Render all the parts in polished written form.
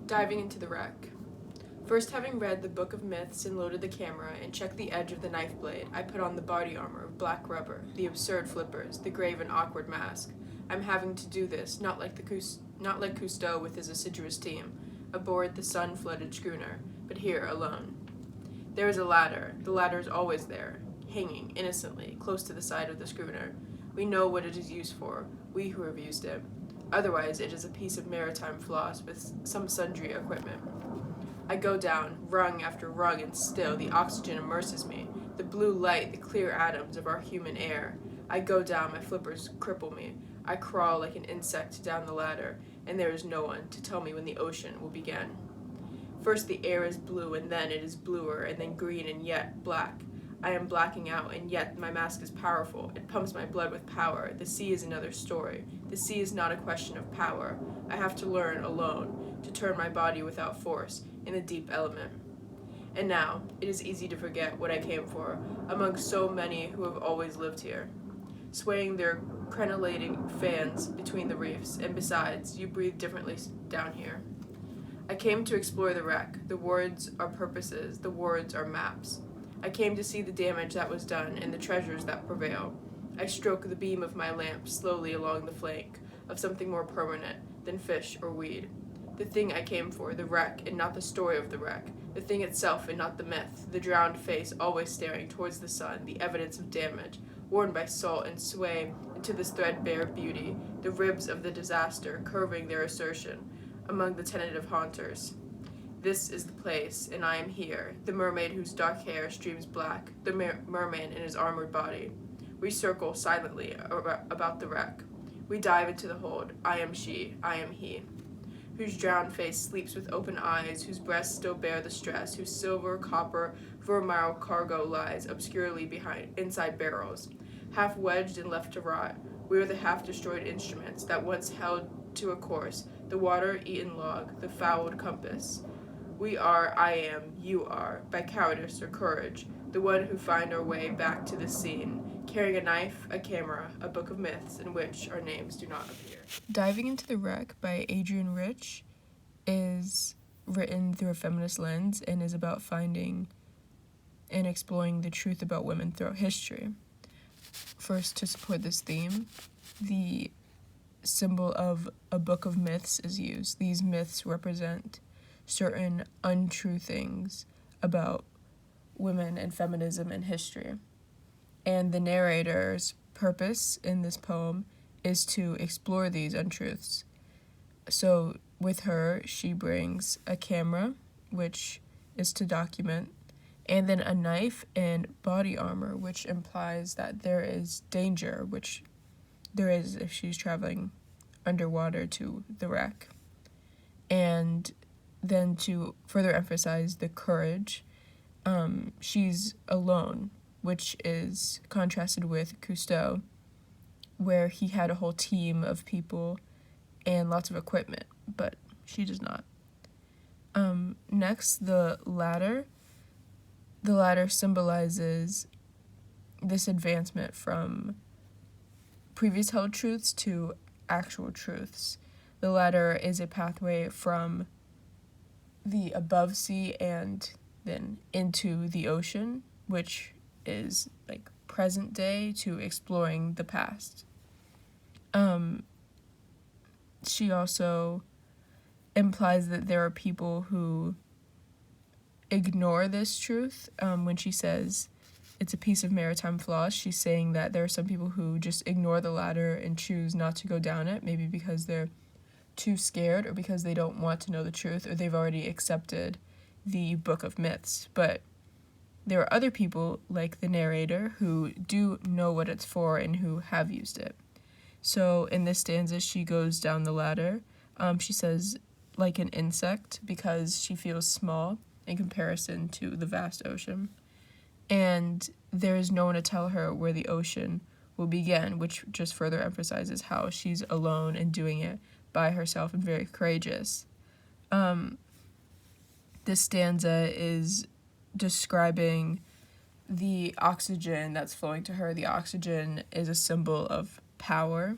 Diving into the wreck. First, having read the Book of Myths and loaded the camera and checked the edge of the knife blade, I put on the body armor of black rubber, the absurd flippers, the grave and awkward mask. I'm having to do this, not like Cousteau with his assiduous team, aboard the sun-flooded schooner, but here alone. There is a ladder. The ladder is always there, hanging innocently, close to the side of the schooner. We know what it is used for, we who have used it. Otherwise, it is a piece of maritime floss with some sundry equipment. I go down, rung after rung, and still the oxygen immerses me, the blue light, the clear atoms of our human air. I go down, my flippers cripple me. I crawl like an insect down the ladder, and there is no one to tell me when the ocean will begin. First the air is blue, and then it is bluer, and then green, and yet black. I am blacking out, and yet my mask is powerful. It pumps my blood with power. The sea is another story. The sea is not a question of power. I have to learn alone to turn my body without force in the deep element. And now, it is easy to forget what I came for, among so many who have always lived here, swaying their crenellating fans between the reefs, and besides, you breathe differently down here. I came to explore the wreck. The words are purposes, the words are maps. I came to see the damage that was done and the treasures that prevail. I stroke the beam of my lamp slowly along the flank of something more permanent than fish or weed. The thing I came for, the wreck, and not the story of the wreck, the thing itself and not the myth, the drowned face always staring towards the sun, the evidence of damage, worn by salt and sway into this threadbare beauty, the ribs of the disaster curving their assertion among the tentative haunters. This is the place, and I am here, the mermaid whose dark hair streams black, the merman in his armored body. We circle silently about the wreck. We dive into the hold. I am she, I am he, whose drowned face sleeps with open eyes, whose breasts still bear the stress, whose silver, copper, vermeil cargo lies obscurely inside barrels, half wedged and left to rot. We are the half-destroyed instruments that once held to a course, the water-eaten log, the fouled compass. We are, I am, you are, by cowardice or courage, the one who find our way back to the scene, carrying a knife, a camera, a book of myths in which our names do not appear. Diving into the Wreck by Adrienne Rich is written through a feminist lens and is about finding and exploring the truth about women throughout history. First, to support this theme, the symbol of a book of myths is used. These myths represent certain untrue things about women and feminism and history. And the narrator's purpose in this poem is to explore these untruths. So with her, she brings a camera, which is to document, and then a knife and body armor, which implies that there is danger, which there is if she's traveling underwater to the wreck. And then to further emphasize the courage, she's alone, which is contrasted with Cousteau, where he had a whole team of people and lots of equipment, but she does not. Next, the ladder. The ladder symbolizes this advancement from previous held truths to actual truths. The ladder is a pathway from the above sea and then into the ocean, which is like present day, to exploring the past. She also implies that there are people who ignore this truth. When she says it's a piece of maritime floss, she's saying that there are some people who just ignore the ladder and choose not to go down it, maybe because they're too scared or because they don't want to know the truth or they've already accepted the book of myths. But there are other people, like the narrator, who do know what it's for and who have used it. So in this stanza, she goes down the ladder. She says, like an insect, because she feels small in comparison to the vast ocean. And there is no one to tell her where the ocean will begin, which just further emphasizes how she's alone and doing it by herself and very courageous. This stanza is describing the oxygen that's flowing to her. The oxygen is a symbol of power.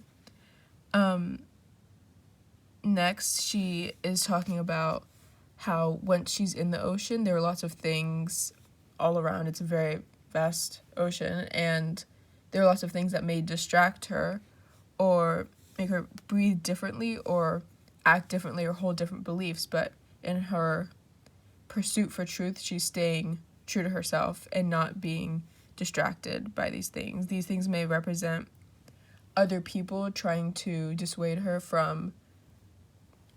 Next, she is talking about how once she's in the ocean, there are lots of things all around. It's a very vast ocean, and there are lots of things that may distract her or make her breathe differently or act differently or hold different beliefs. But in her pursuit for truth, she's staying true to herself and not being distracted by these things. These things may represent other people trying to dissuade her from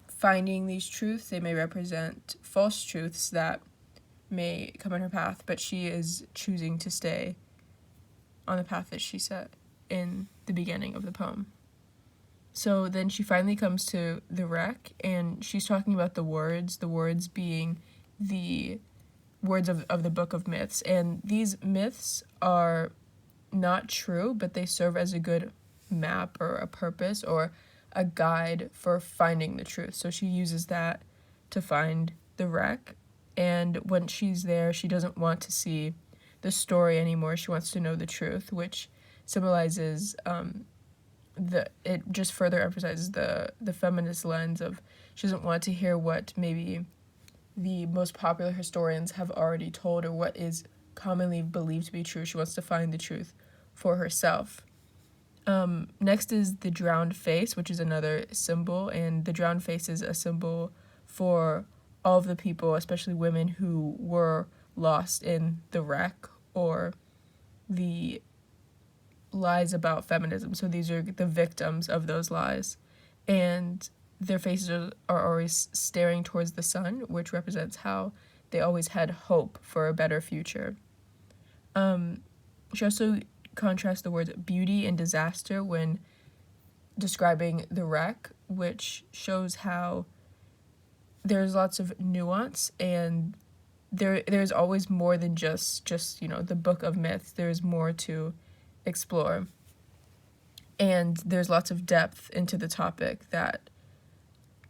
finding these truths. They may represent false truths that may come in her path, but she is choosing to stay on the path that she set in the beginning of the poem. So then she finally comes to the wreck, and she's talking about the words being the words of the Book of Myths. And these myths are not true, but they serve as a good map or a purpose or a guide for finding the truth. So she uses that to find the wreck. And when she's there, she doesn't want to see the story anymore. She wants to know the truth, which symbolizes it just further emphasizes the feminist lens of she doesn't want to hear what maybe the most popular historians have already told or what is commonly believed to be true. She wants to find the truth for herself. Next is the drowned face, which is another symbol, and the drowned face is a symbol for all of the people, especially women, who were lost in the wreck or the lies about feminism. So these are the victims of those lies, and their faces are always staring towards the sun, which represents how they always had hope for a better future. She also contrasts the words beauty and disaster when describing the wreck, which shows how there's lots of nuance, and there's always more than just the Book of Myths. There's more to explore, and there's lots of depth into the topic that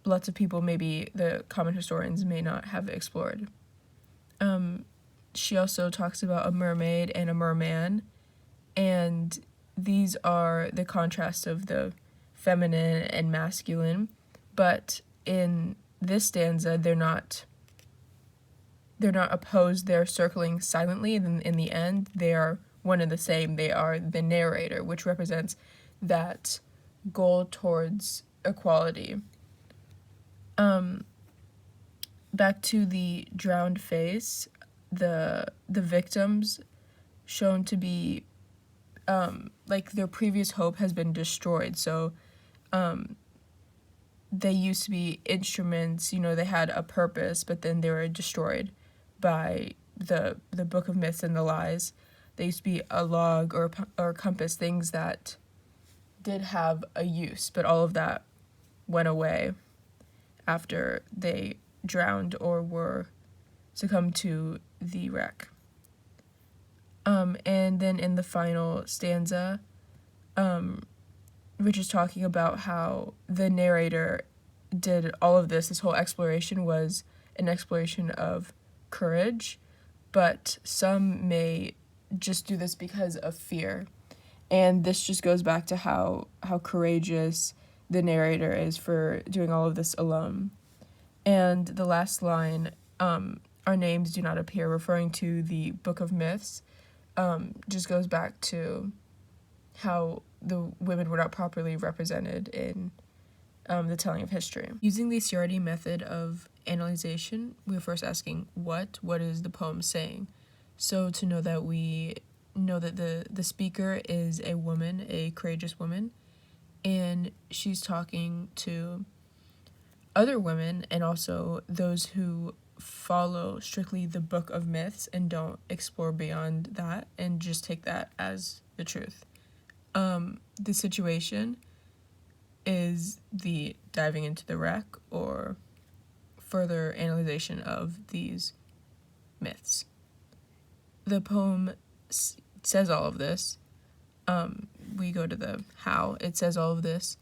lots of people, maybe the common historians, may not have explored. She also talks about a mermaid and a merman, and these are the contrast of the feminine and masculine, but in this stanza they're not opposed. They're circling silently, and in the end they are one and the same. They are the narrator, which represents that goal towards equality. Back to the drowned face, the victims shown to be like their previous hope has been destroyed. So they used to be instruments, they had a purpose, but then they were destroyed by the Book of Myths and the lies. They used to be a log or a compass, things that did have a use, but all of that went away after they drowned or were succumbed to the wreck. And then in the final stanza, Rich is talking about how the narrator did all of this. This whole exploration was an exploration of courage, but some may just do this because of fear. And this just goes back to how courageous the narrator is for doing all of this alone. And the last line, our names do not appear, referring to the Book of Myths, just goes back to how the women were not properly represented in the telling of history. Using the Sciardi method of analyzation, we were first asking what is the poem saying? So to know that we know that the speaker is a woman, a courageous woman, and she's talking to other women and also those who follow strictly the Book of Myths and don't explore beyond that and just take that as the truth. The situation is the diving into the wreck or further analyzation of these myths. The poem says all of this. We go to the how. It says all of this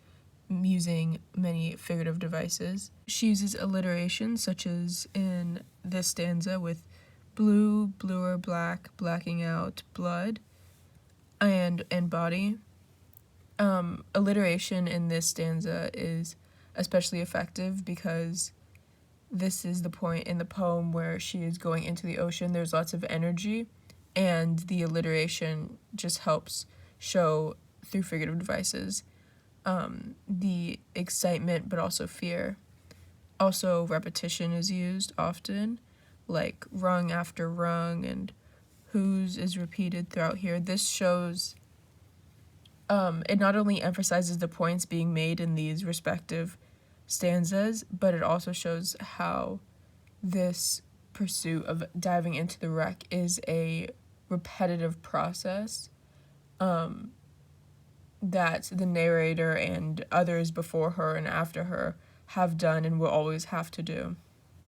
using many figurative devices. She uses alliteration, such as in this stanza with blue, bluer, black, blacking out, blood, and body. Alliteration in this stanza is especially effective because this is the point in the poem where she is going into the ocean. There's lots of energy, and the alliteration just helps show, through figurative devices, the excitement but also fear. Also, repetition is used often, like rung after rung, and whose is repeated throughout here. This shows, it not only emphasizes the points being made in these respective stanzas, but it also shows how this pursuit of diving into the wreck is a repetitive process that the narrator and others before her and after her have done and will always have to do.